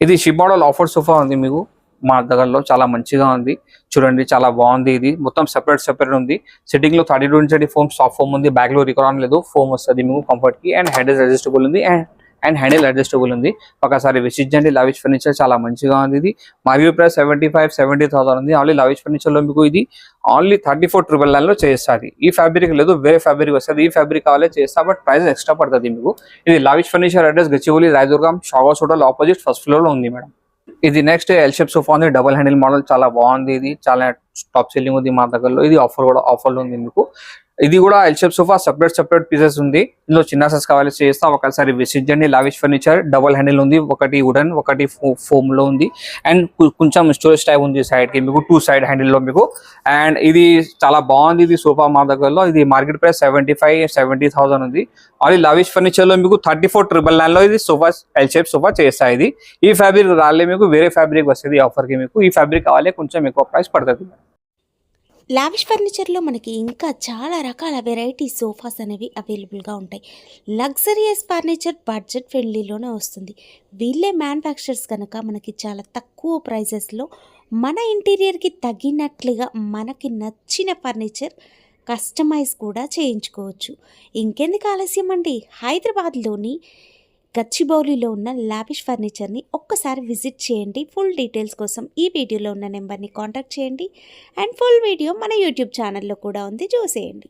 ఇది ship model offer sofa ఉంది మీకు మా దగ్గరలో, చాలా మంచిగా ఉంది చూడండి, చాలా బాగుంది. ఇది మొత్తం సెపరేట్ ఉంది. సిట్టింగ్ లో 32 ఇంచ్ ఫోమ్, సాఫ్ట్ ఫోమ్ ఉంది. బ్యాక్ లో రికార్డ్ లేదు, ఫోమ్ వస్తుంది మీకు కంఫర్ట్ కి. అండ్ హెడ్ అడ్జస్టబుల్ ఉంది అండ్ హ్యాండిల్ అడ్జస్టబుల్ ఉంది. ఒకసారి విజిట్ చేయండి. లావిష్ ఫర్నిచర్ చాలా మంచిగా ఉంది. ఇది మరియు ప్రైస్ 70,000 ఉంది. ఓన్లీ లావిష్ ఫర్నిచర్ లో మీకు ఇది ఓన్లీ 34,999 లో చేస్తుంది. ఈ ఫ్యాబ్రిక్ లేదు, వేరే ఫ్యాబ్రిక్ వస్తుంది. ఈ ఫ్యాబ్రిక్ కావాలే చేస్తా, బట్ ప్రైస్ ఎక్స్ట్రా పడుతుంది మీకు. ఇది lavish furniture address Gachibowli Rayadurgam షాగోస్ హోటల్ ఆపోజిట్ ఫస్ట్ ఫ్లోర్ లో ఉంది మేడం. ఇది నెక్స్ట్ ఎల్ షేప్ సోఫా ఉంది, డబుల్ హ్యాండిల్ మోడల్, చాలా బాగుంది. ఇది చాలా టాప్ సెల్లింగ్ ఉంది మా దగ్గరలో. ఇది ఆఫర్ లో ఉంది మీకు. ఇది కూడా L shape sofa, separate pieces ఉంది. ఇందులో చిన్న సైజ్ కావాలి చేస్తా, ఒకసారి విజిట్ చేయండి. లావిష్ ఫర్నిచర్ డబుల్ హ్యాండిల్ ఉంది, ఒకటి వుడెన్ ఒకటి ఫోమ్ లో ఉంది. అండ్ కొంచెం స్టోరేజ్ టైప్ ఉంది సైడ్ కి మీకు, 2 సైడ్ హ్యాండిల్ లో మీకు. అండ్ ఇది చాలా బాగుంది. ఇది సోఫా మా దగ్గరలో ఇది మార్కెట్ ప్రైస్ 70,000 ఉంది. ఓన్లీ లావిష్ ఫర్నిచర్ లో మీకు 34,999 లో ఇది సోఫా ఎల్ షేప్ సోఫా చేస్తా. ఇది ఈ ఫ్యాబ్రిక్ రాలే మీకు, వేరే ఫ్యాబ్రిక్ వస్తుంది ఆఫర్ కి మీకు. ఈ ఫ్యాబ్రిక్ కావాలి కొంచెం ఎక్కువ ప్రైస్ పడుతుంది. లావిష్ ఫర్నిచర్లో మనకి ఇంకా చాలా రకాల వెరైటీ సోఫాస్ అనేవి అవైలబుల్గా ఉంటాయి. లగ్జరియస్ ఫర్నిచర్ బడ్జెట్ ఫ్రెండ్లీలోనే వస్తుంది. వీళ్ళే మ్యానుఫ్యాక్చరర్స్ కనుక మనకి చాలా తక్కువ ప్రైజెస్లో మన ఇంటీరియర్కి తగినట్లుగా మనకి నచ్చిన ఫర్నిచర్ కస్టమైజ్ కూడా చేయించుకోవచ్చు. ఇంకెందుకు ఆలస్యం అండి, హైదరాబాద్లోని గచ్చిబౌలిలో ఉన్న లావిష్ ఫర్నిచర్ని ఒక్కసారి విజిట్ చేయండి. ఫుల్ డీటెయిల్స్ కోసం ఈ వీడియోలో ఉన్న నెంబర్ని కాంటాక్ట్ చేయండి. అండ్ ఫుల్ వీడియో మన యూట్యూబ్ ఛానల్లో కూడా ఉంది, చూసేయండి.